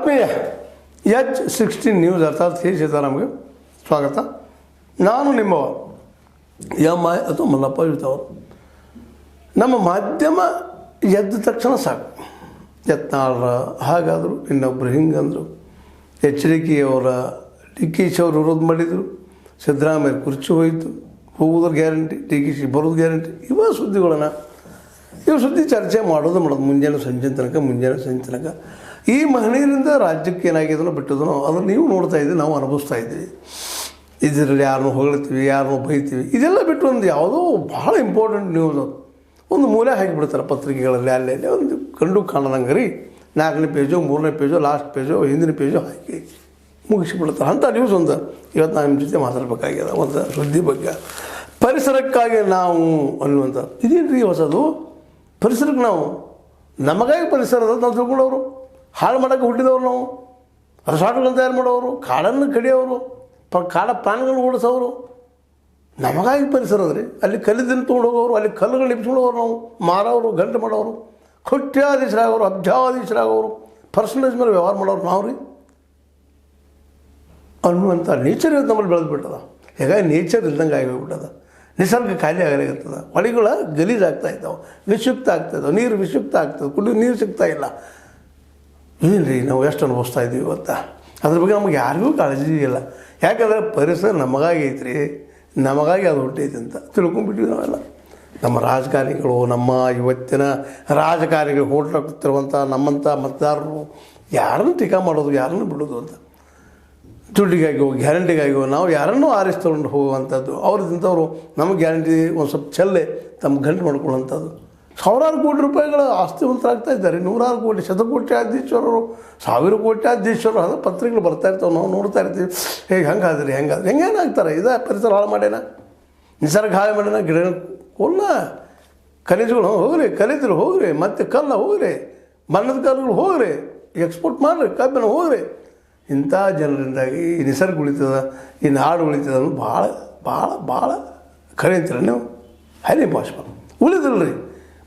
ಆತ್ಮೀಯ H16 news ಅರ್ಥಾತ್ ಶ್ರೀ ಸೀತಾರಾಮ್ಗೆ ಸ್ವಾಗತ. ನಾನು ನಿಮ್ಮ ಎಂ.ಐ. ಅಥವಾ ಮಲ್ಲಪ್ಪ ಇರ್ತವರು. ನಮ್ಮ ಮಾಧ್ಯಮ ಎದ್ದ ತಕ್ಷಣ ಸಾಕು, ಯತ್ನಾಳರ ಹಾಗಾದರು, ಇನ್ನೊಬ್ಬರು ಹಿಂಗಂದರು, ಎಚ್ಚರಿಕೆಯವರ ಡಿ ಕೆ ಶಿ ಅವರು ವಿರೋಧ ಮಾಡಿದರು, ಸಿದ್ದರಾಮಯ್ಯ ಕುರ್ಚಿ ಹೋಯಿತು, ಹೋಗೋದ್ರ ಗ್ಯಾರಂಟಿ, ಡಿ ಕೆ ಶಿ ಬರೋದು ಗ್ಯಾರಂಟಿ, ಇವ ಸುದ್ದಿಗಳನ್ನು ಇವು ಸುದ್ದಿ ಚರ್ಚೆ ಮಾಡೋದು ಮುಂಜಾನೆ ಸಂಜೆ ತನಕ ಈ ಮಹನೀಯರಿಂದ ರಾಜ್ಯಕ್ಕೆ ಏನಾಗಿದನೋ ಬಿಟ್ಟಿದನೋ ಅದನ್ನು ನೀವು ನೋಡ್ತಾ ಇದ್ದೀವಿ, ನಾವು ಅನುಭವಿಸ್ತಾ ಇದ್ದೀವಿ. ಇದರಲ್ಲಿ ಯಾರನ್ನೂ ಹೊಗಳ್ತೀವಿ, ಯಾರನ್ನೂ ಬೈತೀವಿ, ಇದೆಲ್ಲ ಬಿಟ್ಟು ಒಂದು ಯಾವುದೋ ಭಾಳ ಇಂಪಾರ್ಟೆಂಟ್ ನ್ಯೂಸ್ ಅದು ಒಂದು ಮೂಲೆ ಹಾಕಿಬಿಡ್ತಾರೆ ಪತ್ರಿಕೆಗಳಲ್ಲಿ. ಅಲ್ಲೇ ಒಂದು ಕಂಡು ಕಾಣದಂಗೆ ರೀ 4ನೇ ಪೇಜು 3ನೇ ಪೇಜು ಲಾಸ್ಟ್ ಪೇಜು ಹಿಂದಿನ ಪೇಜು ಹಾಕಿ ಮುಗಿಸಿಬಿಡ್ತಾರೆ. ಅಂಥ ನ್ಯೂಸ್ ಒಂದು ಇವತ್ತು ನಾನು ನಿಮ್ಮ ಜೊತೆ ಮಾತಾಡಬೇಕಾಗ್ಯದ ಒಂದು ಸುದ್ದಿ ಬಗ್ಗೆ. ಪರಿಸರಕ್ಕಾಗಿ ನಾವು ಅನ್ನುವಂಥ ಇದೇನು ರೀ ಹೊಸದು? ಪರಿಸರಕ್ಕೆ ನಾವು ನಮಗಾಗಿ ಪರಿಸರದ ನಾವು ತಿಳ್ಕೊಳ್ಳೋರು, ಹಾಳು ಮಾಡೋಕ್ಕೆ ಹುಟ್ಟಿದವರು, ನಾವು ರೆಸಾರ್ಟ್ಗಳನ್ನು ತಯಾರು ಮಾಡೋರು, ಕಾಡನ್ನು ಕಡಿಯೋರು, ಕಾಡ ಪ್ರಾಣಿಗಳನ್ನ ಓಡಿಸೋರು, ನಮಗಾಗಿ ಪರಿಸರದ ರೀ. ಅಲ್ಲಿ ಕಲ್ಲಿದ್ದನ್ನು ತೊಗೊಂಡು ಹೋಗೋರು, ಅಲ್ಲಿ ಕಲ್ಲುಗಳು ಇಬ್ಸ್ಕೊಳ್ಳೋರು, ನಾವು ಮಾರೋರು, ಗಂಟು ಮಾಡೋರು, ಕೋಟ್ಯಾಧೀಶರಾಗೋರು, ಅಬ್ಜಾಧೀಶರಾಗೋರು, ಪರ್ಸನಲೈಸ್ ಮೇಲೆ ವ್ಯವಹಾರ ಮಾಡೋರು ನಾವು ರೀ ಅನ್ನುವಂಥ ನೇಚರ್ ಇವತ್ತು ನಮ್ಮಲ್ಲಿ ಬೆಳೆದ್ಬಿಟ್ಟದ. ಹೀಗಾಗಿ ನೇಚರ್ ಇಲ್ದಂಗೆ ಆಗೋಗ್ಬಿಟ್ಟದ, ನಿಸರ್ಗ ಖಾಲಿ ಆಗಿರ್ತದೆ, ಹೊಳೆಗಳ ಗಲೀಜಾಗ್ತಾ ಇದ್ದಾವೆ, ವಿಷಯುಕ್ತ ಆಗ್ತಾಯಿದ್ದಾವೆ, ನೀರು ವಿಷಯುಕ್ತ ಆಗ್ತದೆ, ಕುಡಿಯೋ ನೀರು ಸಿಗ್ತಾ ಇಲ್ಲ. ಏನು ರೀ ನಾವು ಎಷ್ಟು ಅನುಭವಿಸ್ತಾ ಇದ್ದೀವಿ ಇವತ್ತು. ಅದ್ರ ಬಗ್ಗೆ ನಮಗೆ ಯಾರಿಗೂ ಕಾಳಜಿ ಇಲ್ಲ. ಯಾಕಂದರೆ ಪರಿಸರ ನಮಗಾಗಿ ಐತ್ರಿ, ನಮಗಾಗಿ ಅದು ಹುಟ್ಟೈತೆ ಅಂತ ತಿಳ್ಕೊಂಡ್ಬಿಟ್ಟಿವಿ ನಾವೆಲ್ಲ. ನಮ್ಮ ರಾಜಕಾರಣಿಗಳು, ನಮ್ಮ ಇವತ್ತಿನ ರಾಜಕಾರಣಿಗಳು ಹೋಟ್ಲಾಗ್ತಿರುವಂಥ ನಮ್ಮಂಥ ಮತದಾರರು ಯಾರನ್ನು ಟೀಕಾ ಮಾಡೋದು, ಯಾರನ್ನು ಬಿಡೋದು ಅಂತ ದುಡ್ಡಿಗಾಗಿಯೋ ಗ್ಯಾರಂಟಿಗಾಗಿಯೋ ನಾವು ಯಾರನ್ನೂ ಆರಿಸ್ಕೊಂಡು ಹೋಗುವಂಥದ್ದು. ಅವ್ರದಿಂಥವ್ರು ನಮಗೆ ಗ್ಯಾರಂಟಿ ಒಂದು ಸ್ವಲ್ಪ ಚೆಲ್ಲೆ ತಮ್ಮ ಗಂಟು ಮಾಡ್ಕೊಳ್ಳೋಂಥದ್ದು. ಸಾವಿರಾರು ಕೋಟಿ ರೂಪಾಯಿಗಳ ಆಸ್ತಿವಂತರಾಗ್ತಾ ಇದ್ದಾರೆ, ನೂರಾರು ಕೋಟಿ, ಶತಕೋಟ್ಯಾಧೀಶ್ವರರು, ಸಾವಿರ ಕೋಟ್ಯಾಧೀಶ್ವರರು, ಅದು ಪತ್ರಿಕೆಗಳು ಬರ್ತಾ ಇರ್ತಾವೆ, ನಾವು ನೋಡ್ತಾ ಇರ್ತೀವಿ. ಹೆಂಗಾದ್ರಿ ಹೆಂಗೇನಾಗ್ತಾರೆ? ಇದೇ ಪರಿಸರ ಹಾಳು ಮಾಡ್ಯಾನ, ನಿಸರ್ಗ ಹಾಳು ಮಾಡ್ಯಾನ, ಗಿಡ ಕೊಲ್ಲ, ಖನಿಜಗಳು ಹೋಗ್ರಿ, ಕಲಿದ್ರು ಹೋಗ್ರಿ, ಮತ್ತು ಕಲ್ಲ ಹೋಗ್ರಿ, ಬಣ್ಣದ ಕಲ್ಲುಗಳು ಹೋಗ್ರಿ, ಎಕ್ಸ್ಪೋರ್ಟ್ ಮಾಡಿರಿ, ಕಬ್ಬಿನ ಹೋಗ್ರಿ. ಇಂಥ ಜನರಿಂದಾಗಿ ಈ ನಿಸರ್ಗ ಉಳಿತದ, ಈ ನಾಡು ಉಳಿತದ ಅನ್ನೋದು ಭಾಳ ಭಾಳ ಭಾಳ ಖರೆ ಅಂತೀರ ನೀವು. Highly impossible. ಉಳಿದಿಲ್ಲ ರೀ,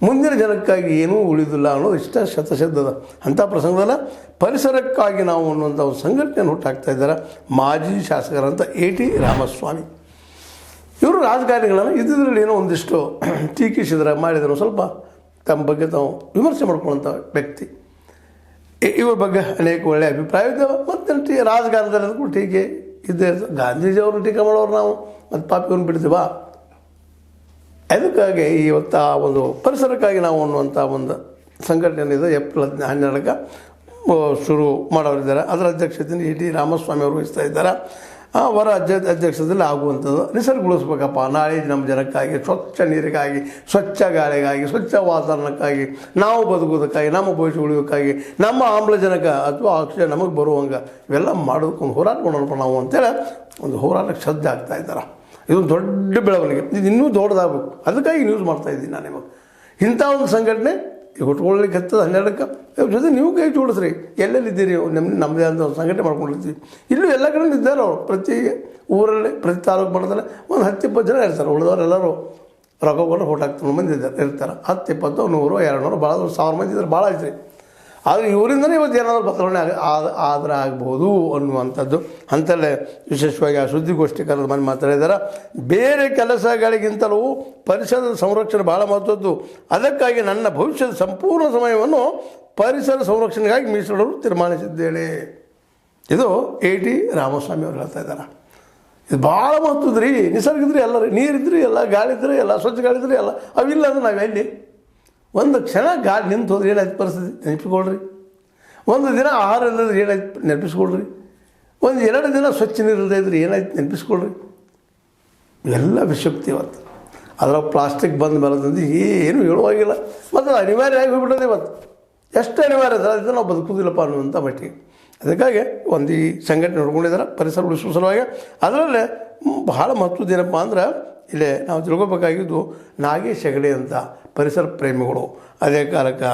ಮುಂದಿನ ಜನಕ್ಕಾಗಿ ಏನೂ ಉಳಿದಿಲ್ಲ ಅನ್ನೋದು ಇಷ್ಟ ಶತಶಬ್ದದ. ಅಂಥ ಪ್ರಸಂಗದಲ್ಲ ಪರಿಸರಕ್ಕಾಗಿ ನಾವು ಅನ್ನುವಂಥ ಒಂದು ಸಂಘಟನೆಯನ್ನು ಹುಟ್ಟಾಕ್ತಾ ಇದ್ದಾರೆ ಮಾಜಿ ಶಾಸಕರಂತ A.T. ರಾಮಸ್ವಾಮಿ. ಇವರು ರಾಜಕಾರಣಿಗಳನ್ನು ಇದ್ದಿದ್ರಲ್ಲಿ ಏನೋ ಒಂದಿಷ್ಟು ಟೀಕಿಸಿದ್ರೆ ಮಾಡಿದ್ರು, ಸ್ವಲ್ಪ ತಮ್ಮ ಬಗ್ಗೆ ತಾವು ವಿಮರ್ಶೆ ಮಾಡ್ಕೊಳ್ಳೋಂಥ ವ್ಯಕ್ತಿ. ಇವ್ರ ಬಗ್ಗೆ ಅನೇಕ ಒಳ್ಳೆಯ ಅಭಿಪ್ರಾಯ ಇದ್ದಾವೆ. ಮತ್ತು ರಾಜಕಾರಣದಲ್ಲಿ ಕೂಡ ಟೀಕೆ ಇದ್ದೇ ಇರ್ತದೆ. ಗಾಂಧೀಜಿಯವರು ಟೀಕೆ ಮಾಡೋರು ನಾವು, ಮತ್ತು ಪಾಪಿಯವ್ರನ್ನ ಬಿಡ್ತೀವ. ಅದಕ್ಕಾಗಿ ಇವತ್ತು ಆ ಒಂದು ಪರಿಸರಕ್ಕಾಗಿ ನಾವು ಅನ್ನುವಂಥ ಒಂದು ಸಂಘಟನೆ ಇದೆ. ಏಪ್ರಿಲ್ 12ಕ್ಕೆ ಶುರು ಮಾಡೋರಿದ್ದಾರೆ. ಅದರ ಅಧ್ಯಕ್ಷತೆಯನ್ನು A.T. ರಾಮಸ್ವಾಮಿ ಅವರು ವಹಿಸ್ತಾ ಇದ್ದಾರೆ. ಅವರ ಅಧ್ಯಕ್ಷತೆಯಲ್ಲಿ ಆಗುವಂಥದ್ದು ನಿಸರ್ಗ ಉಳಿಸ್ಬೇಕಪ್ಪ, ನಾಳೆ ನಮ್ಮ ಜನಕ್ಕಾಗಿ, ಸ್ವಚ್ಛ ನೀರಿಗಾಗಿ, ಸ್ವಚ್ಛ ಗಾಳಿಗಾಗಿ, ಸ್ವಚ್ಛ ವಾತಾವರಣಕ್ಕಾಗಿ, ನಾವು ಬದುಕೋದಕ್ಕಾಗಿ, ನಮ್ಮ ಭವಿಷ್ಯ ಉಳಿಯೋಕ್ಕಾಗಿ, ನಮ್ಮ ಆಮ್ಲಜನಕ ಅಥವಾ ಆಕ್ಸಿಜನ್ ನಮಗೆ ಬರುವಂಗೆ ಇವೆಲ್ಲ ಮಾಡೋದಕ್ಕೊಂದು ಹೋರಾಟ ಮಾಡೋಣಪ್ಪ ನಾವು ಅಂತೇಳಿ ಒಂದು ಹೋರಾಟಕ್ಕೆ ಶ್ರದ್ಧೆ ಆಗ್ತಾ ಇದ್ದಾರೆ. ಇದೊಂದು ದೊಡ್ಡ ಬೆಳವಣಿಗೆ, ಇದು ಇನ್ನೂ ದೊಡ್ಡದಾಗಬೇಕು. ಅದಕ್ಕಾಗಿ ನ್ಯೂಸ್ ಮಾಡ್ತಾಯಿದ್ದೀನಿ ನಾನು ನಿಮಗೆ. ಇಂಥ ಒಂದು ಸಂಘಟನೆ ಹುಟ್ಕೊಳ್ಳಿಕ್ಕೆ ಹತ್ತದ 12ಕ್ಕೆ ಇವ್ರ ಜೊತೆ ನೀವು ಕೈ ಜೋಡಿಸ್ರಿ. ಎಲ್ಲೆಲ್ಲಿದ್ದೀರಿ? ನಮ್ಮದೇ ಅಂತ ಒಂದು ಸಂಘಟನೆ ಮಾಡ್ಕೊಂಡಿರ್ತೀವಿ. ಇಲ್ಲೂ ಎಲ್ಲ ಕಡೆ ಇದ್ದಾರೆ ಅವರು. ಪ್ರತಿ ಊರಲ್ಲಿ, ಪ್ರತಿ ತಾಲೂಕು ಮಟ್ಟದಲ್ಲಿ ಒಂದು 10-20 ಜನ ಇರ್ತಾರೆ. ಉಳಿದವರೆಲ್ಲರೂ ರೊಕ್ಕ ಕೊಟ್ಟು ಫೋಟೋ ಹಾಕ್ತಾರೆ ಮಂದಿ ಇರ್ತಾರೆ. 10, 20, 100, 200, ಭಾಳ 1000 ಮಂದಿ ಇದ್ದಾರೆ, ಭಾಳ ಐತ್ರಿ. ಆದರೆ ಇವರಿಂದಲೇ ಇವತ್ತು ಏನಾದರೂ ಬದಲಾವಣೆ ಆದರೆ ಆಗ್ಬೋದು ಅನ್ನುವಂಥದ್ದು. ಅಂತಲ್ಲೇ ವಿಶೇಷವಾಗಿ ಆ ಸುದ್ದಿಗೋಷ್ಠಿ ಕರೆದು ಮನೆ ಮಾತಾಡಿದ್ದಾರೆ. ಬೇರೆ ಕೆಲಸಗಳಿಗಿಂತಲೂ ಪರಿಸರದ ಸಂರಕ್ಷಣೆ ಭಾಳ ಮಹತ್ವದ್ದು. ಅದಕ್ಕಾಗಿ ನನ್ನ ಭವಿಷ್ಯದ ಸಂಪೂರ್ಣ ಸಮಯವನ್ನು ಪರಿಸರ ಸಂರಕ್ಷಣೆಗಾಗಿ ಮೀಸಲಿಡಲು ತೀರ್ಮಾನಿಸಿದ್ದೇನೆ. ಇದು A.T. ರಾಮಸ್ವಾಮಿ ಅವರು ಹೇಳ್ತಾ ಇದ್ದಾರೆ. ಇದು ಭಾಳ ಮಹತ್ವದ ರೀ. ನಿಸರ್ಗ ಇದ್ರಿ ಎಲ್ಲ ರೀ, ನೀರಿದ್ರಿ ಎಲ್ಲ, ಗಾಳಿ ಇದ್ರಿ ಎಲ್ಲ, ಸ್ವಚ್ಛ ಗಾಳಿ ಇದ್ರಿ ಎಲ್ಲ. ಅವಿಲ್ಲ ಅಂದ್ರೆ ನಾವು ಎಲ್ಲಿ ಒಂದು ಕ್ಷಣ ಗಾಳಿ ನಿಂತು ಹೋದ್ರೆ ಏನಾಯ್ತು ಪರಿಸ್ಥಿತಿ ನೆನಪಿಸ್ಕೊಳ್ರಿ. ಒಂದು ದಿನ ಆಹಾರ ಇಲ್ಲದ್ರೆ ಏನಾಯ್ತು ನೆನಪಿಸ್ಕೊಳ್ರಿ. ಒಂದು 2 ದಿನ ಸ್ವಚ್ಛ ನೀರು ಇಲ್ಲದೆ ಇದ್ರೆ ಏನಾಯ್ತು ನೆನಪಿಸ್ಕೊಳ್ರಿ. ಇವೆಲ್ಲ ವಿಷಯುಕ್ತಿ ಇವತ್ತು. ಅದರ ಪ್ಲಾಸ್ಟಿಕ್ ಬಂದ ಮೇಲಂದು ಏನು ಹೇಳುವಾಗಿಲ್ಲ. ಮತ್ತು ಅನಿವಾರ್ಯ ಆಗಿ ಹೋಗ್ಬಿಟ್ಟದೆ ಇವತ್ತು. ಎಷ್ಟು ಅನಿವಾರ್ಯ ಇದೆ ಅದನ್ನು ನಾವು ಬದುಕುವುದಿಲ್ಲಪ್ಪ ಅನ್ನುವಂಥ ಮಟ್ಟಿಗೆ. ಅದಕ್ಕಾಗಿ ಒಂದು ಈ ಸಂಘಟನೆ ನೋಡ್ಕೊಂಡಿದ್ದಾರೆ ಪರಿಸರ ಉಳಿಸುವ ಸಲುವಾಗಿ. ಅದರಲ್ಲೇ ಭಾಳ ಮಹತ್ವದ ಏನಪ್ಪ ಅಂದ್ರೆ ಇಲ್ಲೇ ನಾವು ತಿಳ್ಕೊಬೇಕಾಗಿದ್ದು ನಾಗೇಶ್ ಹೆಗಡೆ ಅಂತ ಪರಿಸರ ಪ್ರೇಮಿಗಳು, ಅದೇ ಕಾಲಕ್ಕೆ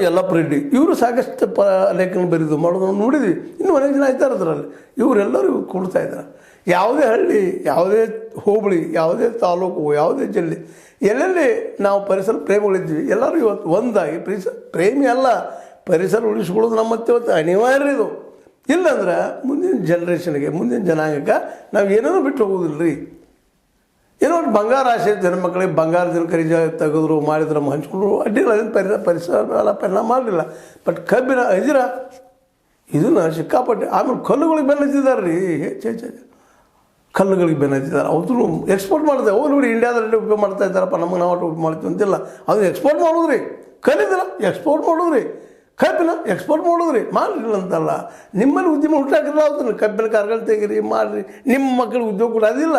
ಯಲ್ಲಪ್ಪ ರೆಡ್ಡಿ, ಇವರು ಸಾಕಷ್ಟು ಲೇಖನ ಬರೆದು ಮಾಡೋದು ನಾವು ನೋಡಿದ್ವಿ. ಇನ್ನೂ ಅನೇಕ ಜನ ಆಯ್ತಾರೆ ಅದರಲ್ಲಿ. ಇವರೆಲ್ಲರೂ ಕೊಡ್ತಾ ಇದ್ದಾರೆ. ಯಾವುದೇ ಹಳ್ಳಿ, ಯಾವುದೇ ಹೋಬಳಿ, ಯಾವುದೇ ತಾಲೂಕು, ಯಾವುದೇ ಜಿಲ್ಲೆ, ಎಲ್ಲೆಲ್ಲಿ ನಾವು ಪರಿಸರ ಪ್ರೇಮಿಗಳಿದ್ವಿ ಎಲ್ಲರೂ ಇವತ್ತು ಒಂದಾಗಿ ಪ್ರೇಮಿ ಅಲ್ಲ ಪರಿಸರ ಉಳಿಸ್ಕೊಳ್ಳೋದು ನಮ್ಮ ಇವತ್ತು ಅನಿವಾರ್ಯ ಇದು. ಇಲ್ಲಾಂದ್ರೆ ಮುಂದಿನ ಜನ್ರೇಷನ್ಗೆ, ಮುಂದಿನ ಜನಾಂಗಕ್ಕೆ ನಾವು ಏನೇನೋ ಬಿಟ್ಟು ಹೋಗೋದಿಲ್ಲ ರೀ. ಏನೋ ಒಂದು ಬಂಗಾರ ಆಸೆ ಜನ ಮಕ್ಕಳಿಗೆ ಬಂಗಾರದಿಂದ ಖರೀದಿ ತೆಗೆದ್ರು ಮಾಡಿದ್ರು ಹಂಚ್ಕೊಂಡ್ರು ಅಡ್ಡಿಲ್ಲ, ಅದನ್ನು ಪರಿಸರ ಎಲ್ಲ ಪರಿಣಾಮ ಮಾಡಲಿಲ್ಲ. ಬಟ್ ಕಬ್ಬಿನ ಅಜಿರ ಇದನ್ನು ಸಿಕ್ಕಾಪಟ್ಟೆ. ಆಮೇಲೆ ಕಲ್ಲುಗಳಿಗೆ ಬೆನ್ನು ಹಚ್ಚಿದ್ದಾರೆ ರೀ, ಹೆಚ್ಚು ಕಲ್ಲುಗಳಿಗೆ ಬೆನ್ನು ಹಚ್ಚಿದ್ದಾರೆ. ಅವ್ರು ಎಕ್ಸ್ಪೋರ್ಟ್ ಮಾಡಿದೆ. ಅವ್ರು ನೋಡಿ ಇಂಡಿಯಾದಲ್ಲಿ ಉಪಯೋಗ ಮಾಡ್ತಾ ಇದ್ದಾರಪ್ಪ, ನಮಗೆ ನಾವು ಉಪಯೋಗ ಮಾಡ್ತೀವಿ ಅಂತಿಲ್ಲ. ಅದು ಎಕ್ಸ್ಪೋರ್ಟ್ ಮಾಡೋದ್ರಿ, ಕಲ್ಲಿದ್ದಲ್ಲ ಎಕ್ಸ್ಪೋರ್ಟ್ ಮಾಡೋದ್ರಿ, ಕಬ್ಬಿನ ಎಕ್ಸ್ಪೋರ್ಟ್ ಮಾಡೋದ್ರಿ. ಮಾಡಲಿಲ್ಲ ಅಂತಲ್ಲ, ನಿಮ್ಮಲ್ಲಿ ಉದ್ಯಮ ಹುಟ್ಟಾಕಿಲ್ಲ. ಅದನ್ನು ಕಬ್ಬಿನ ಕಾರ್ಗಳು ತೆಗೀರಿ, ಮಾಡಿರಿ, ನಿಮ್ಮ ಮಕ್ಕಳಿಗೆ ಉದ್ಯೋಗ ಕೂಡ ಅದಿಲ್ಲ.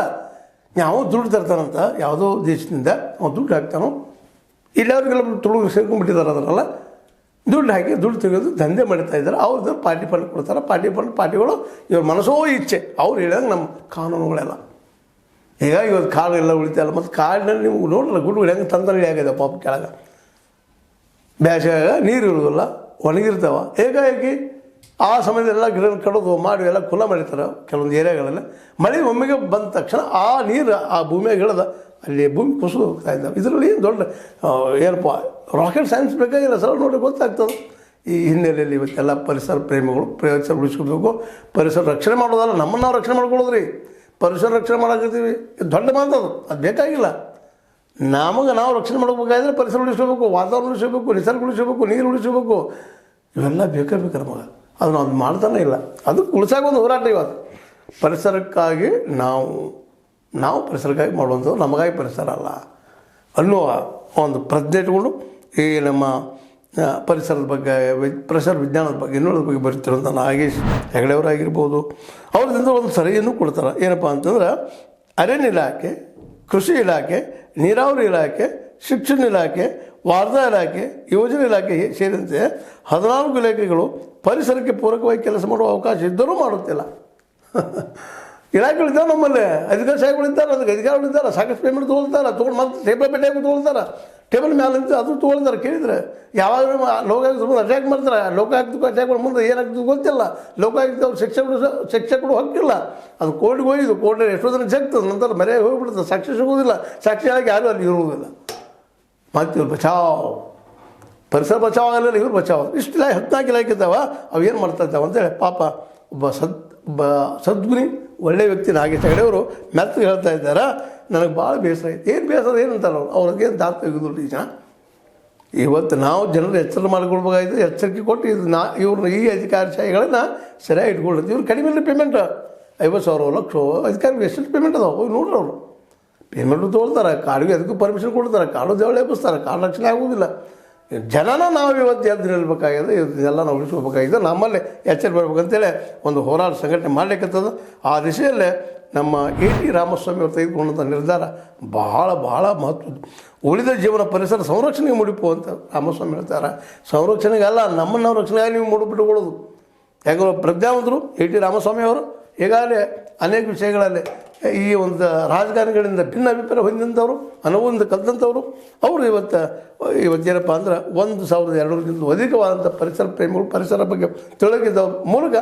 ಯಾವ ದುಡ್ಡು ತರ್ತಾನಂತ ಯಾವುದೋ ದೇಶದಿಂದ ಅವ್ನು ದುಡ್ಡು ಹಾಕ್ತಾನೋ, ಇಲ್ಲವ್ರಿಗೆಲ್ಲ ತುಳುಗು ಸೇರ್ಕೊಂಡ್ಬಿಟ್ಟಿದ್ದಾರೆ. ಅದರಲ್ಲ ದುಡ್ಡು ಹಾಕಿ ದುಡ್ಡು ತೆಗೆದು ದಂಧೆ ಮಾಡ್ತಾ ಇದ್ದಾರೆ. ಅವ್ರದ್ದು ಪಾರ್ಟಿ ಫಂಡ್ ಕೊಡ್ತಾರೆ. ಪಾರ್ಟಿಗಳು ಇವ್ರ ಮನಸ್ಸೋ ಇಚ್ಛೆ ಅವ್ರು ಹೇಳಿದಾಗ ನಮ್ಮ ಕಾನೂನುಗಳೆಲ್ಲ ಹೀಗಾಗಿ ಇವತ್ತು ಕಾಳು ಎಲ್ಲ ಉಳಿತಾಯಿಲ್ಲ. ಮತ್ತು ಕಾಡಿನಲ್ಲಿ ನೀವು ನೋಡಲ್ಲ ಗುಡ್ಗಳು ಹೆಂಗೆ ತಂದಲ್ಲಿ ಆಗಿದೆ ಪಾಪ ಕೆಳಗೆ. ಬೇಸಿಗೆಯಾಗ ನೀರು ಇರೋದಿಲ್ಲ, ಒಣಗಿರ್ತಾವ. ಏಕಾಏಕಿ ಆ ಸಮಯದೆಲ್ಲ ಗಿಡ ಕಡೋದು ಮಾಡಿ ಎಲ್ಲ ಕುಲ ಮಾಡಿರ್ತಾರೆ ಕೆಲವೊಂದು ಏರಿಯಾಗಳೆಲ್ಲ. ಮಳೆ ಒಮ್ಮೆಗೆ ಬಂದ ತಕ್ಷಣ ಆ ನೀರು ಆ ಭೂಮಿಯಾಗ ಇಳಿದ ಅಲ್ಲಿ ಭೂಮಿ ಕುಸಿದು ಹೋಗ್ತಾ ಇದ್ದಾವೆ. ಇದರಲ್ಲಿ ದೊಡ್ಡ ಏನಪ್ಪ ರಾಕೆಟ್ ಸೈನ್ಸ್ ಬೇಕಾಗಿಲ್ಲ, ಸಲ ನೋಡಿ ಗೊತ್ತಾಗ್ತದೆ. ಈ ಹಿನ್ನೆಲೆಯಲ್ಲಿ ಇವತ್ತೆಲ್ಲ ಪರಿಸರ ಪ್ರೇಮಿಗಳು ಪರಿಸರ ಉಳಿಸ್ಕೋಬೇಕು. ಪರಿಸರ ರಕ್ಷಣೆ ಮಾಡೋದಲ್ಲ, ನಮ್ಮನ್ನು ನಾವು ರಕ್ಷಣೆ ಮಾಡ್ಕೊಳ್ಳೋದ್ರಿ. ಪರಿಸರ ರಕ್ಷಣೆ ಮಾಡಾಕತ್ತೀವಿ, ಇದು ದೊಡ್ಡ ಮಾತದು, ಅದು ಬೇಕಾಗಿಲ್ಲ. ನಮಗೆ ನಾವು ರಕ್ಷಣೆ ಮಾಡ್ಬೇಕಾದ್ರೆ ಪರಿಸರ ಉಳಿಸ್ಕೋಬೇಕು, ವಾತಾವರಣ ಉಳಿಸ್ಕೋಬೇಕು, ನಿಸರ್ಗ ಉಳಿಸ್ಕೋಬೇಕು, ನೀರು ಉಳಿಸ್ಕೋಬೇಕು. ಇವೆಲ್ಲ ಬೇಕಾ ನಮಗೆ. ಅದು ನಾವು ಅದು ಮಾಡ್ತಾನೆ ಇಲ್ಲ. ಅದಕ್ಕೆ ಉಳಿಸಾಕ ಒಂದು ಹೋರಾಟ ಇವತ್ತು. ಪರಿಸರಕ್ಕಾಗಿ ನಾವು ಪರಿಸರಕ್ಕಾಗಿ ಮಾಡುವಂಥದ್ದು, ನಮಗಾಗಿ ಪರಿಸರ ಅಲ್ಲ ಅನ್ನುವ ಒಂದು ಪ್ರಜ್ಞೆ ಇಟ್ಕೊಂಡು ಈ ನಮ್ಮ ಪರಿಸರದ ಬಗ್ಗೆ, ಪರಿಸರ ವಿಜ್ಞಾನದ ಬಗ್ಗೆ, ಇನ್ನೊಂದ್ರ ಬಗ್ಗೆ ಬರೀತಿರೋಂಥ ನಾಗೇಶ್ ಹೆಗಡೆಯವರಾಗಿರ್ಬೋದು, ಅವ್ರದಿಂದ ಒಂದು ಸಲಹೆಯನ್ನು ಕೊಡ್ತಾರೆ. ಏನಪ್ಪ ಅಂತಂದ್ರೆ ಅರಣ್ಯ ಇಲಾಖೆ, ಕೃಷಿ ಇಲಾಖೆ, ನೀರಾವರಿ ಇಲಾಖೆ, ಶಿಕ್ಷಣ ಇಲಾಖೆ, ವಾರ್ತಾ ಇಲಾಖೆ, ಯೋಜನೆ ಇಲಾಖೆ ಸೇರಿದಂತೆ 14 ಇಲಾಖೆಗಳು ಪರಿಸರಕ್ಕೆ ಪೂರಕವಾಗಿ ಕೆಲಸ ಮಾಡುವ ಅವಕಾಶ ಇದ್ದರೂ ಮಾಡುತ್ತಿಲ್ಲ. ಇಲಾಖೆಗಳಿದ್ದಾವೆ ನಮ್ಮಲ್ಲಿ, ಅಧಿಕಾರಿಗಳಿದ್ದಾರೆ, ಅದಕ್ಕೆ ಅಧಿಕಾರಿಗಳಿದ್ದಾರೆ, ಸಾಕಷ್ಟು ಪೇಮೆಂಟ್ ತೊಗೊಳ್ತಾರೆ, ತೊಗೊಂಡು ಮತ್ತೆ ಟೇಬಲ್ ಬೆಟ್ಟೆ ತೊಗೊಳ್ತಾರೆ, ಟೇಬಲ್ ಮೇಲೆ ನಿಂತು ಅದು ತೊಗೊಳ್ತಾರೆ. ಕೇಳಿದರೆ ಯಾವಾಗ ಲೋಕಾಯುಕ್ತ ಅಟ್ಯಾಕ್ ಮಾಡ್ತಾರೆ, ಲೋಕಾಯುಕ್ತಕ್ಕೂ ಅಟ್ಯಾಕ್ ಮಾಡಿ ಮುಂದೆ ಏನಾಗ್ತದೆ ಗೊತ್ತಿಲ್ಲ. ಲೋಕಾಯುಕ್ತ ಅವ್ರು ಶಿಕ್ಷಕರು ಹಕ್ಕಿಲ್ಲ. ಅದು ಕೋರ್ಟ್ಗೆ ಹೋಗಿದ್ದು, ಕೋರ್ಟ್ ಎಷ್ಟೋ ದಿನ ಜಗ್ತದೆ, ನಂತರ ಮರೆ ಹೋಗಿಬಿಡ್ತದೆ, ಸಾಕ್ಷಿ ಸಿಗೋದಿಲ್ಲ, ಸಾಕ್ಷಿ ಆಗಿ ಯಾರೂ ಅಲ್ಲಿ ಇರುವುದಿಲ್ಲ. ಮತ್ತು ಇವ್ರು ಬಚಾವ್, ಪರಿಸರ ಬಚಾವ್ ಆಗಲಿಲ್ಲ, ಇವ್ರು ಬಚಾವ್. ಇಷ್ಟೆಲ್ಲ 14 ಇಲಾಖೆ ಇದ್ದಾವೆ. ಅವು ಏನು ಮಾಡ್ತಾ ಇದ್ದಾವೆ ಅಂತೇಳಿ ಪಾಪ ಒಬ್ಬ ಸದ್ಗುಣಿ ಒಳ್ಳೆಯ ವ್ಯಕ್ತಿ ನಾಗೇಶ್ ಹೆಗಡೆಯವರು ಮೆತ್ತಗೆ ಹೇಳ್ತಾ ಇದ್ದಾರೆ. ನನಗೆ ಭಾಳ ಬೇಸರ ಆಯ್ತು. ಏನು ಬೇಸರ ಏನಂತಾರೆ ಅವ್ರಿಗೇನು ದಾರಿ ತೆಗೆದಿಲ್ಲ. ಈ ಜನ ಇವತ್ತು ನಾವು ಜನರು ಎಚ್ಚರ ಮಾಡಿಕೊಳ್ಬೇಕಾಯ್ತು, ಎಚ್ಚರಿಕೆ ಕೊಟ್ಟು ಇವ್ರನ್ನ ಈ ಅಧಿಕಾರಿಗಳನ್ನ ಸರಿಯಾಗಿ ಇಟ್ಕೊಳ್ಳುತ್ತೆ. ಇವ್ರು ಕಡಿಮೆ ಪೇಮೆಂಟ್ 50,000 ಲಕ್ಷ ಅಧಿಕಾರಿಗೆ ಎಷ್ಟು ಪೇಮೆಂಟ್ ಅದಾವೆ ಹೋಗಿ ನೋಡ್ರಿ. ಅವರು ಪೇಮೆಂಟು ತೊಗೊಳ್ತಾರೆ, ಕಾಡಿಗೆ ಅದಕ್ಕೂ ಪರ್ಮಿಷನ್ ಕೊಡ್ತಾರೆ, ಕಾಡು ದೇವಳೆ ಎಬ್ಬಿಸ್ತಾರೆ, ಕಾಡು ರಕ್ಷಣೆ ಆಗೋದಿಲ್ಲ. ಜನನ ನಾವು ಇವತ್ತು ಎದ್ದು ನಿಲ್ಬೇಕಾಗಿದೆ, ಇದನ್ನೆಲ್ಲ ನಾವು ಉಳಿಸ್ಕೋಬೇಕಾಗಿದೆ. ನಮ್ಮಲ್ಲಿ ಎಚ್ಚರ ಬರ್ಬೇಕಂತೇಳಿ ಒಂದು ಹೋರಾಟ ಸಂಘಟನೆ ಮಾಡಲಿಕ್ಕತ್ತದ. ಆ ದಿಶೆಯಲ್ಲೇ ನಮ್ಮ AT ರಾಮಸ್ವಾಮಿ ಅವರು ತೆಗೆದುಕೊಂಡಂಥ ನಿರ್ಧಾರ ಭಾಳ ಮಹತ್ವದ್ದು. ಉಳಿದ ಜೀವನ ಪರಿಸರ ಸಂರಕ್ಷಣೆಗೆ ಮುಡಿಪು ಅಂತ ರಾಮಸ್ವಾಮಿ ಹೇಳ್ತಾರೆ. ಸಂರಕ್ಷಣೆಗೆ ಅಲ್ಲ, ನಮ್ಮನ್ನು ನಾವು ರಕ್ಷಣೆಗಾಗಿ ನೀವು ಮುಡಿಬಿಟ್ಟುಕೊಳ್ಳೋದು. ಯಾಕಂದ್ರೆ ಪ್ರಜ್ಞಾವಂತರು AT ರಾಮಸ್ವಾಮಿ ಅವರು ಈಗಾಗಲೇ ಅನೇಕ ವಿಷಯಗಳಲ್ಲಿ ಈ ಒಂದು ರಾಜಕಾರಣಿಗಳಿಂದ ಭಿನ್ನ ಅಭಿಪ್ರಾಯ ಹೊಂದಿದಂಥವ್ರು, ಅನುಭವದಿಂದ ಕಲಿತಂಥವ್ರು. ಅವರು ಇವತ್ತೇನಪ್ಪ ಅಂದ್ರೆ 1,200ಕ್ಕಿಂತ ಅಧಿಕವಾದಂಥ ಪರಿಸರ ಪ್ರೇಮಿಗಳು, ಪರಿಸರ ಬಗ್ಗೆ ತಿಳಿದಿದ್ದವ್ರ ಮೂಲಕ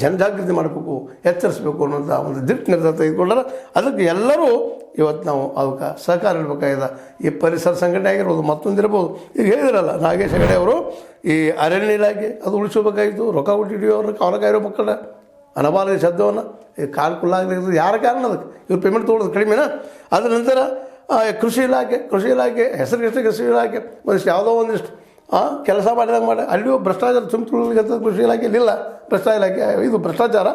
ಜನಜಾಗೃತಿ ಮಾಡಬೇಕು, ಎಚ್ಚರಿಸಬೇಕು ಅನ್ನೋಂಥ ಒಂದು ದಿಟ್ಟ ನಿರ್ಧಾರ ತೆಗೆದುಕೊಂಡಾರ. ಅದಕ್ಕೆ ಎಲ್ಲರೂ ಇವತ್ತು ನಾವು ಅದಕ್ಕೆ ಸಹಕಾರ ನೀಡಬೇಕಾಗಿದೆ. ಈ ಪರಿಸರ ಸಂಘಟನೆ ಆಗಿರ್ಬೋದು, ಮತ್ತೊಂದಿರ್ಬೋದು. ಈಗ ಹೇಳಿದ್ರಲ್ಲ ನಾಗೇಶ್ ಹೆಗಡೆ ಅವರು, ಈ ಅರಣ್ಯ ಇಲಾಖೆ ಅದು ಉಳಿಸಬೇಕಾಗಿತ್ತು. ರೊಕ್ಕ ಕೊಟ್ಟಿದ್ದೀವಿ ಅವ್ರ ಮಕ್ಕಳ ಅನಬಾಲದ ಶಬ್ದವನ್ನು ಈ ಕಾಲು ಕುಲ್ಲಾಗಲಿಕ್ಕೆ ಯಾರ ಕಾರಣ? ಅದಕ್ಕೆ ಇವ್ರು ಪೇಮೆಂಟ್ ತೊಗೊಳೋದು ಕಡಿಮೆನಾ? ಅದರ ನಂತರ ಕೃಷಿ ಇಲಾಖೆ ಹೆಸರಿಗೆಷ್ಟು ಕೃಷಿ ಇಲಾಖೆ ಒಂದಿಷ್ಟು ಯಾವುದೋ ಒಂದಿಷ್ಟು ಕೆಲಸ ಮಾಡಿದಾಗ ಅಲ್ಲಿಯೂ ಭ್ರಷ್ಟಾಚಾರ ತುಂಬಿಕೊಳ್ಳಲಿಕ್ಕೆ ಕೃಷಿ ಇಲಾಖೆಯಲ್ಲಿ ಇಲ್ಲ. ಇದು ಭ್ರಷ್ಟಾಚಾರ.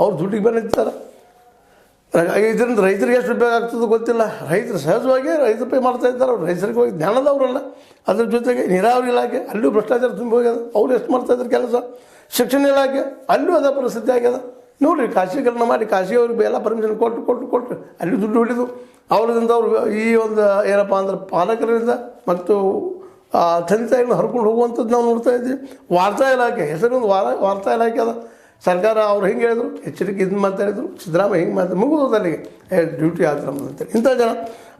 ಅವ್ರು ದುಡ್ಡಿಗೆ ಬಂದಿರ್ತಾರೆ. ಇದರಿಂದ ರೈತರಿಗೆ ಎಷ್ಟು ಉಪಯೋಗ ಆಗ್ತದೆ ಗೊತ್ತಿಲ್ಲ. ರೈತರು ಸಹಜವಾಗಿ ರೈತರು ಪೇ ಮಾಡ್ತಾ ಇದ್ದಾರೆ. ಅವ್ರು ರೈತರಿಗೆ ಹೋಗಿ ಜ್ಞಾನದವರಲ್ಲ. ಅದ್ರ ಜೊತೆಗೆ ನೀರಾವರಿ ಇಲಾಖೆ ಅಲ್ಲೂ ಭ್ರಷ್ಟಾಚಾರ ತುಂಬಿ ಹೋಗ್ಯದ. ಅವ್ರು ಎಷ್ಟು ಮಾಡ್ತಾಯಿದ್ರು ಕೆಲಸ. ಶಿಕ್ಷಣ ಇಲಾಖೆ ಅಲ್ಲೂ ಅದೇ ಪರಿಸ್ಥಿತಿ ಆಗ್ಯದ. ನೋಡಿರಿ, ಖಾಸಗೀಕರಣ ಮಾಡಿ ಖಾಸಗಿಯವ್ರಿಗೆ ಎಲ್ಲ ಪರ್ಮಿಷನ್ ಕೊಟ್ಟು ಅಲ್ಲಿ ದುಡ್ಡು ಹೊಡಿದು ಅವರಿಂದ ಅವರು ಈ ಒಂದು ಏನಪ್ಪ ಅಂದ್ರೆ ಪಾಲಕರಿಂದ ಮತ್ತು ತಂದೆ ತಾಯಿಗಳನ್ನ ಹರ್ಕೊಂಡು ಹೋಗುವಂಥದ್ದು ನಾವು ನೋಡ್ತಾ ಇದ್ದೀವಿ. ವಾರ್ತಾ ಇಲಾಖೆ ಹೆಸರೊಂದು ವಾರ್ತಾ ಇಲಾಖೆ ಅದ. ಸರ್ಕಾರ ಅವ್ರು ಹಿಂಗೆ ಹೇಳಿದ್ರು, ಎಚ್ಚರಿಕೆ ಇದನ್ನು ಮಾತಾಡಿದ್ರು, ಸಿದ್ದರಾಮಯ್ಯ ಹಿಂಗೆ ಮಾತಾಡಿ ಮುಗಿದೋದು ಅಲ್ಲಿಗೆ ಡ್ಯೂಟಿ ಆಗ್ತಾರೆ ಅಂತೇಳಿ. ಇಂಥ ಜನ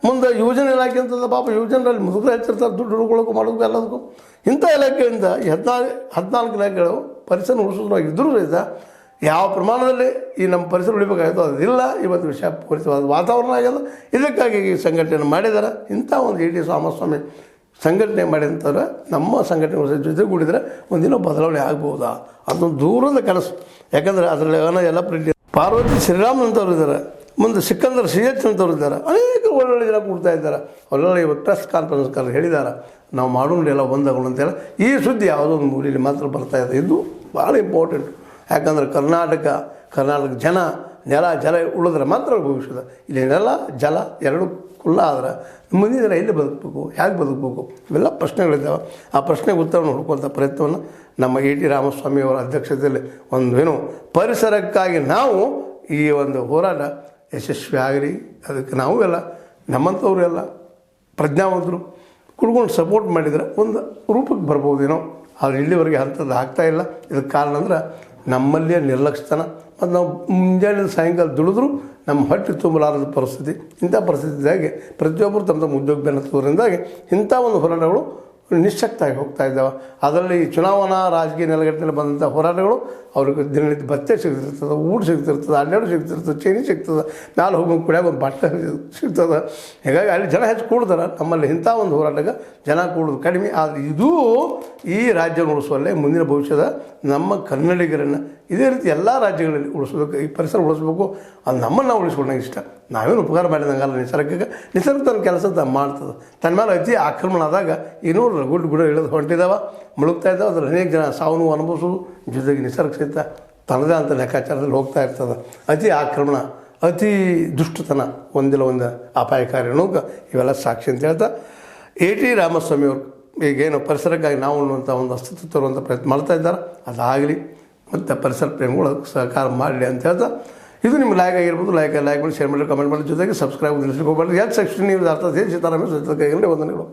ಮುಂದೆ ಯೋಜನೆ ಇಲಾಖೆ ಅಂತಂದ್ರೆ ಪಾಪ ಯೋಜನೆಯಲ್ಲಿ ಮುದುಕರು ಹೆಚ್ಚಿರ್ತಾರೆ, ದುಡ್ಡು ಹುಡ್ಕೊಳ್ಳೋಕೆ ಮಾಡೋದು ಎಲ್ಲದಕ್ಕೂ. ಇಂಥ ಇಲಾಖೆಯಿಂದ 14 ಇಲಾಖೆಗಳು ಪರಿಸರ ಉಳಿಸೋದ್ರಾಗಿ ಇದ್ದರೂ ಸಹಿತ ಯಾವ ಪ್ರಮಾಣದಲ್ಲಿ ಈ ನಮ್ಮ ಪರಿಸರ ಉಳಿಬೇಕಾಗಿತ್ತು ಅದಿಲ್ಲ. ಇವತ್ತು ವಿಷಪೂರಿತವಾದ ವಾತಾವರಣ ಆಗ್ಯದ. ಇದಕ್ಕಾಗಿ ಈ ಸಂಘಟನೆ ಮಾಡಿದ್ದಾರೆ. ಇಂಥ ಒಂದು AT ರಾಮಸ್ವಾಮಿ ಸಂಘಟನೆ ಮಾಡಿದಂಥವ್ರು ನಮ್ಮ ಸಂಘಟನೆ ಜೊತೆಗೂಡಿದರೆ ಒಂದಿನ ಬದಲಾವಣೆ ಆಗ್ಬೋದಾ ಅದೊಂದು ದೂರದ ಕನಸು. ಯಾಕಂದರೆ ಅದರಲ್ಲಿ ಎಲ್ಲ ಪಾರ್ವತಿ ಶ್ರೀರಾಮ್ ಅಂತವ್ರು ಇದ್ದಾರೆ, ಮುಂದೆ ಸಿಕ್ಕಂದರ್ ಸಿ ಎಚ್ ಅಂತವ್ರು ಇದ್ದಾರೆ, ಅನೇಕ ಒಳ್ಳೊಳ್ಳೆ ಜನ ಕೊಡ್ತಾ ಇದ್ದಾರೆ. ಒಳ್ಳೊಳ್ಳೆ ಇವತ್ತು ಪ್ರೆಸ್ ಕಾನ್ಫರೆನ್ಸ್ ಕರೆದು ಹೇಳಿದ್ದಾರೆ ನಾವು ಮಾಡೋಣ ಎಲ್ಲ ಒಂದಾಗೋಣ ಅಂತೇಳಿ. ಈ ಸುದ್ದಿ ಯಾವುದೋ ಒಂದು ಮೂಲೆಯಲ್ಲಿ ಮಾತ್ರ ಬರ್ತಾ ಇದೆ. ಇದು ಭಾಳ ಇಂಪಾರ್ಟೆಂಟ್. ಯಾಕಂದರೆ ಕರ್ನಾಟಕ ಜನ ನೆಲ ಜಲ ಉಳಿದ್ರೆ ಮಾತ್ರ ಭವಿಷ್ಯದ. ಇಲ್ಲಿ ನೆಲ ಜಲ ಎರಡು ಕುಲ್ಲ ಆದ್ರೆ ಮುಂದಿನ ದಿನ ಎಲ್ಲಿ ಬದುಕಬೇಕು, ಹೇಗೆ ಬದುಕಬೇಕು, ಇವೆಲ್ಲ ಪ್ರಶ್ನೆಗಳಿದ್ದಾವೆ. ಆ ಪ್ರಶ್ನೆಗೆ ಉತ್ತರವನ್ನು ಹುಡುಕುವಂಥ ಪ್ರಯತ್ನವನ್ನು ನಮ್ಮ ಎ ಟಿ ರಾಮಸ್ವಾಮಿಯವರ ಅಧ್ಯಕ್ಷತೆಯಲ್ಲಿ ಏನು ಪರಿಸರಕ್ಕಾಗಿ ನಾವು ಈ ಒಂದು ಹೋರಾಟ ಯಶಸ್ವಿ ಆಗಲಿ. ಅದಕ್ಕೆ ನಾವು ಎಲ್ಲ ನಮ್ಮಂಥವ್ರು ಎಲ್ಲ ಪ್ರಜ್ಞಾವಂತರು ಕುಡ್ಕೊಂಡು ಸಪೋರ್ಟ್ ಮಾಡಿದರೆ ಒಂದು ರೂಪಕ್ಕೆ ಬರ್ಬೋದೇನೋ. ಆದರೆ ಇಲ್ಲಿವರೆಗೆ ಅಂಥದ್ದು ಆಗ್ತಾಯಿಲ್ಲ. ಇದಕ್ಕೆ ಕಾರಣ ಅಂದ್ರೆ ನಮ್ಮಲ್ಲಿಯೇ ನಿರ್ಲಕ್ಷ್ಯತನ ಮತ್ತು ನಾವು ಮುಂಜಾನೆ ಸಾಯಂಕಾಲ ದುಡಿದ್ರೂ ನಮ್ಮ ಹೊಟ್ಟೆ ತುಂಬಲಾರದ ಪರಿಸ್ಥಿತಿ. ಇಂಥ ಪರಿಸ್ಥಿತಿಯಾಗಿ ಪ್ರತಿಯೊಬ್ಬರು ತಮ್ಮ ಉದ್ಯೋಗ ಬೆನ್ನತ್ತುವುದರಿಂದಾಗಿ ಇಂಥ ಒಂದು ಹೋರಾಟಗಳು ನಿಶ್ಶಕ್ತಾಗಿ ಹೋಗ್ತಾ ಇದ್ದಾವೆ. ಅದರಲ್ಲಿ ಚುನಾವಣಾ ರಾಜಕೀಯ ನೆಲೆಗಟ್ಟಿನಲ್ಲಿ ಬಂದಂಥ ಹೋರಾಟಗಳು ಅವ್ರಿಗೆ ದಿನನಿತ್ಯ ಭತ್ಯೆ ಸಿಗ್ತಿರ್ತದೆ, ಊಟ ಸಿಗ್ತಿರ್ತದೆ, ಹನ್ನೆರಡು ಸಿಗ್ತಿರ್ತದೆ, ಚೇನಿ ಸಿಗ್ತದೆ, ಮ್ಯಾಲೆ ಹೋಗಿ ಕುಡಿಯಾಗ ಒಂದು ಬಟ್ಟೆ ಸಿಗ್ತದೆ. ಹೀಗಾಗಿ ಅಲ್ಲಿ ಜನ ಹೆಚ್ಚು ಕೂಡ್ತಾರೆ. ನಮ್ಮಲ್ಲಿ ಇಂಥ ಒಂದು ಹೋರಾಟಕ್ಕೆ ಜನ ಕೂಡೋದು ಕಡಿಮೆ. ಆದರೆ ಇದು ಈ ರಾಜ್ಯ ಉಳಿಸುವಲ್ಲೇ ಮುಂದಿನ ಭವಿಷ್ಯದ ನಮ್ಮ ಕನ್ನಡಿಗರನ್ನು ಇದೇ ರೀತಿ ಎಲ್ಲ ರಾಜ್ಯಗಳಲ್ಲಿ ಉಳಿಸ್ಬೇಕು, ಈ ಪರಿಸರ ಉಳಿಸ್ಬೇಕು. ಅದು ನಮ್ಮನ್ನು ನಾವು ಉಳಿಸ್ಕೊಂಡಾಗ ಇಷ್ಟ. ನಾವೇನು ಉಪಕಾರ ಮಾಡಿದಂಗಲ್ಲ ನಿಸರ್ಗಕ್ಕೆ. ನಿಸರ್ಗ ತನ್ನ ಕೆಲಸ ಮಾಡ್ತದೆ. ತನ್ನ ಮೇಲೆ ಅತಿ ಆಕ್ರಮಣ ಆದಾಗ ಇನ್ನೂರು ಗುಡ್ಡ ಇಳಿದು ಹೊಂಟಿದ್ದಾವೆ, ಮುಳುಗ್ತಾ ಇದ್ದಾವೆ. ಅದ್ರ ಅನೇಕ ಜನ ಸಾವು ನೋವು ಅನುಭವಿಸೋದು, ಜೊತೆಗೆ ನಿಸರ್ಗ ಸಹಿತ ತನ್ನದೇ ಅಂತ ಲೆಕ್ಕಾಚಾರದಲ್ಲಿ ಹೋಗ್ತಾ ಇರ್ತದೆ. ಅತಿ ಆಕ್ರಮಣ, ಅತಿ ದುಷ್ಟತನ ಒಂದಿಲ್ಲ ಒಂದು ಅಪಾಯಕಾರಿ ಅನ್ನೋಕೆ ಇವೆಲ್ಲ ಸಾಕ್ಷಿ ಅಂತ ಹೇಳ್ತಾ ಎ ಟಿ ರಾಮಸ್ವಾಮಿಯವರು ಈಗೇನು ಪರಿಸರಕ್ಕಾಗಿ ನಾವು ಅನ್ನುವಂಥ ಒಂದು ಅಸ್ತಿತ್ವ ತರುವಂಥ ಪ್ರಯತ್ನ ಮಾಡ್ತಾ ಇದ್ದಾರೆ. ಅದಾಗಲಿ ಮತ್ತು ಪರಿಸರ ಪ್ರೇಮಿಗಳು ಸಹಕಾರ ಮಾಡಲಿ ಅಂತ ಹೇಳ್ತಾ, ಇದು ನಿಮ್ಗೆ ಲೈಕ್ ಆಗಿರ್ಬೋದು. ಲೈಕ್ ಮಾಡಿ, ಶೇರ್ ಮಾಡಿ, ಕಮೆಂಟ್ ಮಾಡಿ, ಜೊತೆಗೆ ಸಬ್ಸ್ಕ್ರೈಬ್ ನಿಲ್ಲಿಸ್ಲಿಕ್ಕೆ ಹೋಗಬೇಡಿ. ಎಚ್16 ನ್ಯೂಸ್ ಅರ್ಥ ಸೀತಾರಾಮ ವಂದನೆಗಳು.